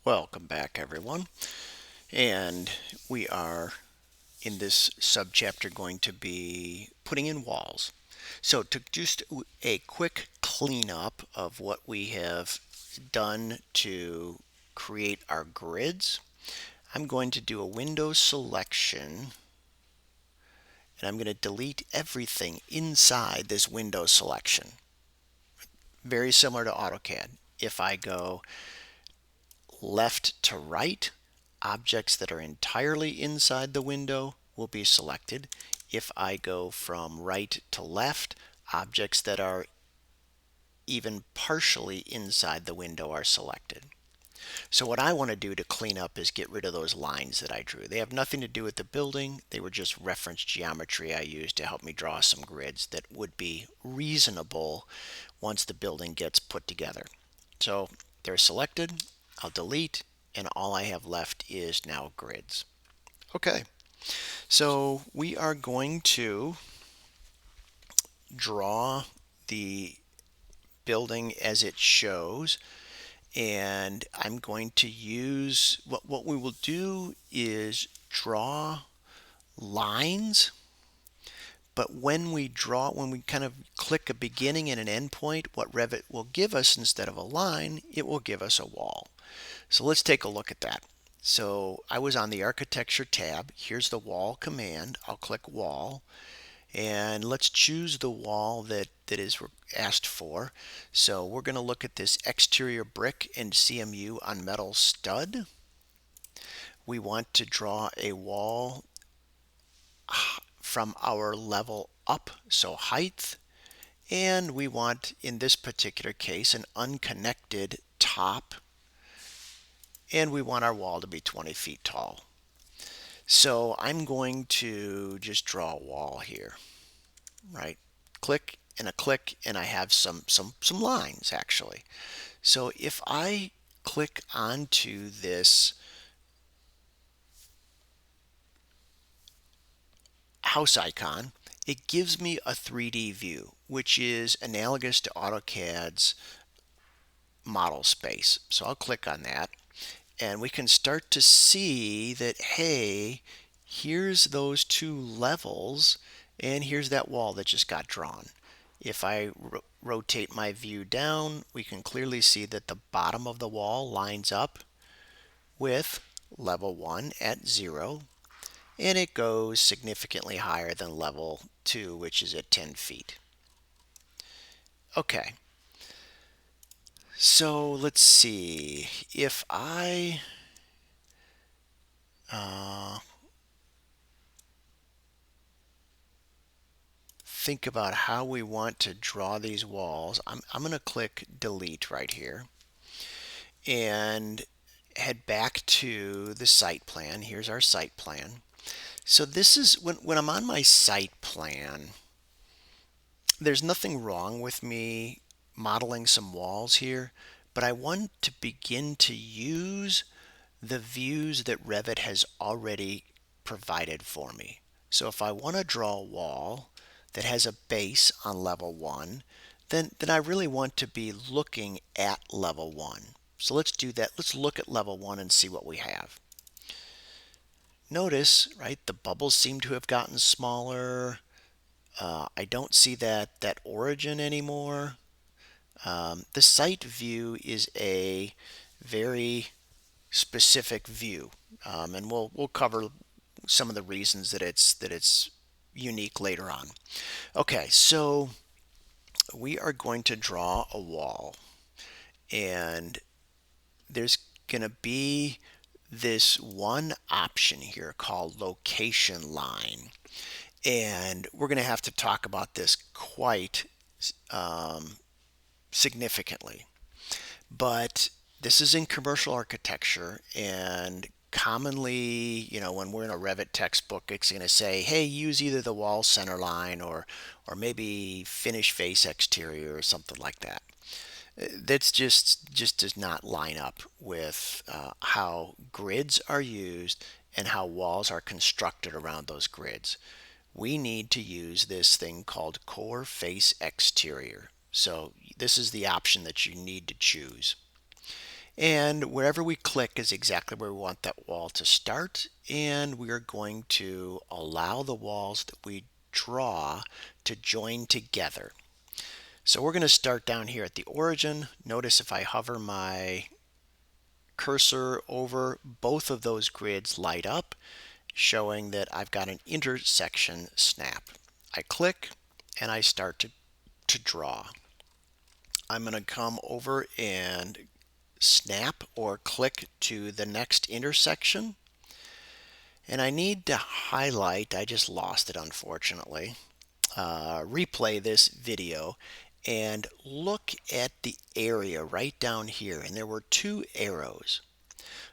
Welcome back, everyone. And we are in this subchapter going to be putting in walls. So, to just a quick cleanup of what we have done to create our grids, I'm going to do a window selection and I'm going to delete everything inside this window selection. Very similar to AutoCAD. If I go left to right, objects that are entirely inside the window will be selected. If I go from right to left, objects that are even partially inside the window are selected. So what I want to do to clean up is get rid of those lines that I drew. They have nothing to do with the building. They were just reference geometry I used to help me draw some grids that would be reasonable once the building gets put together. So they're selected. I'll delete, and all I have left is now grids. Okay, so we are going to draw the building as it shows, and I'm going to use what we will do is draw lines. But when we kind of click a beginning and an end point, what Revit will give us instead of a line, it will give us a wall. So let's take a look at that. So I was on the architecture tab. Here's the wall command. I'll click wall and let's choose the wall that is asked for. So we're going to look at this exterior brick and CMU on metal stud. We want to draw a wall from our level up, so height, and we want, in this particular case, an unconnected top, and we want our wall to be 20 feet tall. So I'm going to just draw a wall here, right? Click and a click, and I have some lines actually. So if I click onto this house icon, it gives me a 3D view, which is analogous to AutoCAD's model space. So I'll click on that, and we can start to see that, hey, here's those two levels, and here's that wall that just got drawn. If I rotate my view down, we can clearly see that the bottom of the wall lines up with level 1 at 0, and it goes significantly higher than level 2, which is at 10 feet. Okay, so let's see. If I think about how we want to draw these walls, I'm going to click delete right here and head back to the site plan. Here's our site plan. So this is when I'm on my site plan, there's nothing wrong with me modeling some walls here, but I want to begin to use the views that Revit has already provided for me. So if I want to draw a wall that has a base on level 1, then I really want to be looking at level 1. So let's do that. Let's look at level 1 and see what we have. Notice, right, the bubbles seem to have gotten smaller. I don't see that origin anymore. The site view is a very specific view, and we'll cover some of the reasons that it's unique later on. Okay, so we are going to draw a wall, and there's going to be this one option here called location line, and we're going to have to talk about this quite significantly. But this is in commercial architecture, and commonly, when we're in a Revit textbook, it's going to say, hey, use either the wall center line or maybe finish face exterior or something like that. That's just does not line up with how grids are used and how walls are constructed around those grids. We need to use this thing called core face exterior. So this is the option that you need to choose. And wherever we click is exactly where we want that wall to start. And we are going to allow the walls that we draw to join together. So we're going to start down here at the origin. Notice if I hover my cursor over, both of those grids light up, showing that I've got an intersection snap. I click and I start to draw. I'm going to come over and snap or click to the next intersection. And I need to highlight, I just lost it unfortunately, replay this video and look at the area right down here. And there were two arrows.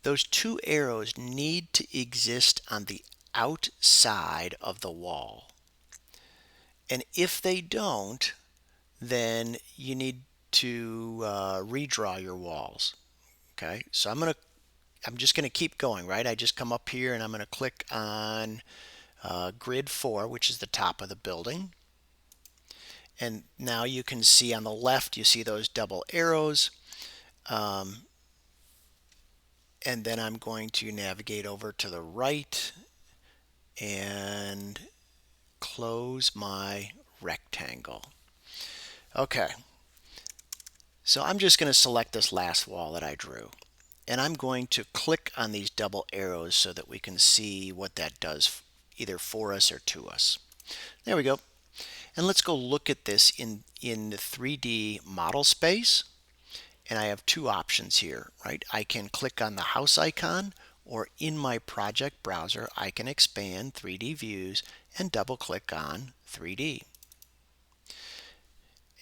Those two arrows need to exist on the outside of the wall. And if they don't, then you need to redraw your walls. Okay, so I'm just gonna keep going, right? I just come up here and I'm gonna click on grid 4, which is the top of the building. And now you can see on the left, you see those double arrows. And then I'm going to navigate over to the right and close my rectangle. Okay, so I'm just going to select this last wall that I drew. And I'm going to click on these double arrows so that we can see what that does either for us or to us. There we go. And let's go look at this in the 3D model space. And I have two options here, right? I can click on the house icon, or in my project browser, I can expand 3D views and double click on 3D.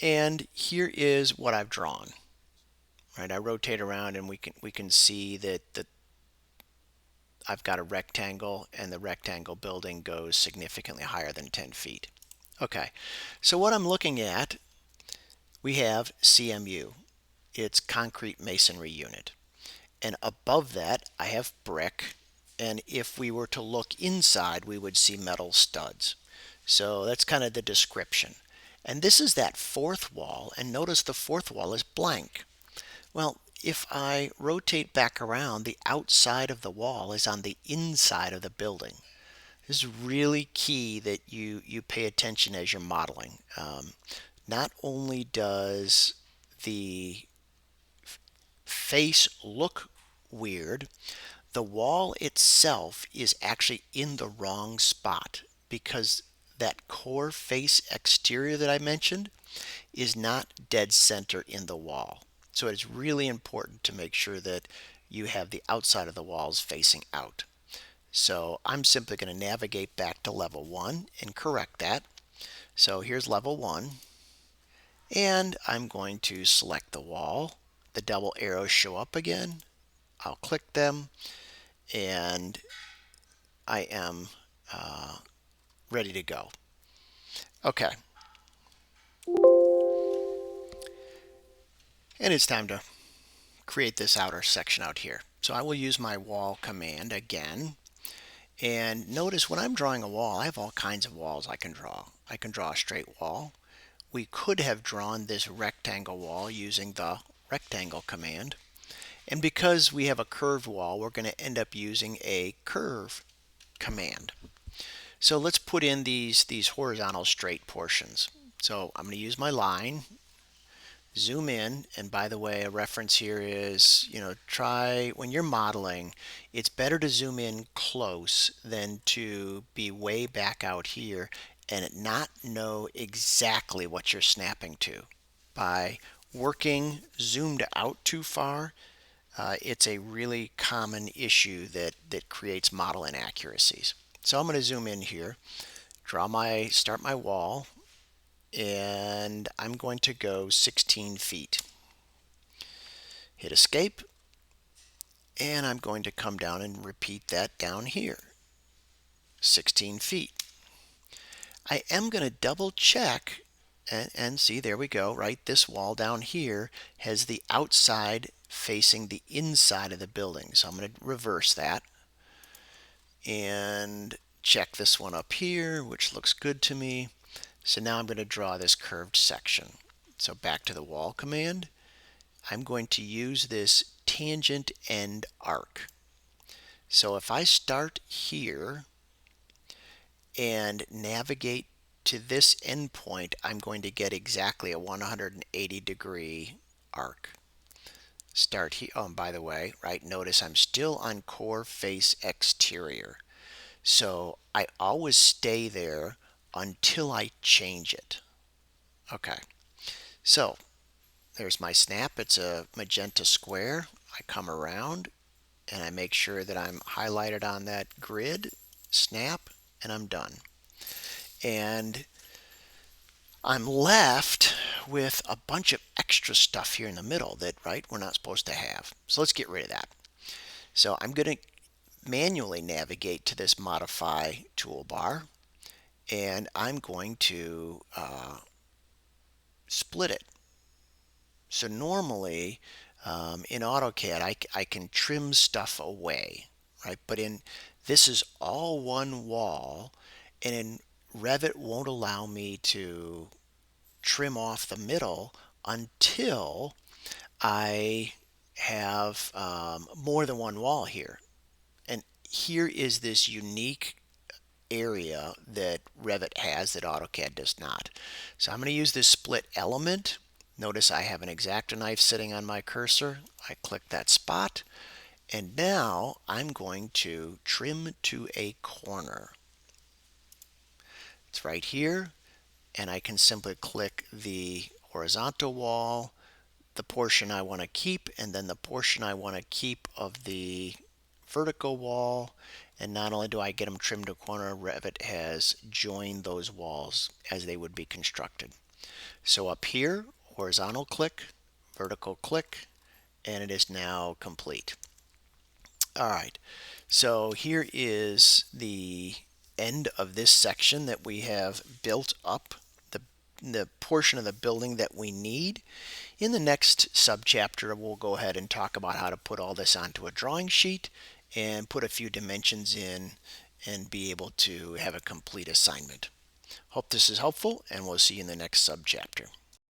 And here is what I've drawn. Right, I rotate around and we can see that I've got a rectangle, and the rectangle building goes significantly higher than 10 feet. Okay, so what I'm looking at, we have CMU. It's concrete masonry unit. And above that, I have brick. And if we were to look inside, we would see metal studs. So that's kind of the description. And this is that fourth wall. And notice the fourth wall is blank. Well, if I rotate back around, the outside of the wall is on the inside of the building. This is really key that you pay attention as you're modeling. Not only does the face look weird, the wall itself is actually in the wrong spot because that core face exterior that I mentioned is not dead center in the wall. So it's really important to make sure that you have the outside of the walls facing out. So I'm simply going to navigate back to level 1 and correct that. So here's level 1. And I'm going to select the wall. The double arrows show up again. I'll click them. And I am ready to go. Okay. And it's time to create this outer section out here. So I will use my wall command again. And notice when I'm drawing a wall, I have all kinds of walls I can draw. I can draw a straight wall. We could have drawn this rectangle wall using the rectangle command. And because we have a curved wall, we're going to end up using a curve command. So let's put in these horizontal straight portions. So I'm going to use my line, zoom in, and by the way, a reference here is, try when you're modeling, it's better to zoom in close than to be way back out here and not know exactly what you're snapping to. By working zoomed out too far, it's a really common issue that creates model inaccuracies. So I'm going to zoom in here, start my wall, and I'm going to go 16 feet. Hit escape, and I'm going to come down and repeat that down here, 16 feet. I am going to double check and see, there we go, right? This wall down here has the outside facing the inside of the building. So I'm going to reverse that and check this one up here, which looks good to me. So now I'm going to draw this curved section. So back to the wall command. I'm going to use this tangent and arc. So if I start here and navigate to this endpoint, I'm going to get exactly a 180-degree arc. Start here. Oh, and by the way, right, notice I'm still on core face exterior. So I always stay there until I change it. Okay, so there's my snap. It's a magenta square. I come around and I make sure that I'm highlighted on that grid, snap, and I'm done. And I'm left with a bunch of extra stuff here in the middle that, right, we're not supposed to have. So let's get rid of that. So I'm going to manually navigate to this modify toolbar, and I'm going to split it. So normally in AutoCAD I can trim stuff away, right? But in this is all one wall, and in Revit won't allow me to trim off the middle until I have more than one wall here. And here is this unique area that Revit has that AutoCAD does not. So I'm going to use this split element. Notice I have an X-Acto knife sitting on my cursor. I click that spot, and now I'm going to trim to a corner. It's right here, and I can simply click the horizontal wall, the portion I want to keep, and then the portion I want to keep of the vertical wall. And not only do I get them trimmed to a corner, Revit has joined those walls as they would be constructed. So up here, horizontal click, vertical click, and it is now complete. All right, so here is the end of this section that we have built up the portion of the building that we need. In the next subchapter, we'll go ahead and talk about how to put all this onto a drawing sheet and put a few dimensions in and be able to have a complete assignment. Hope this is helpful, and we'll see you in the next subchapter.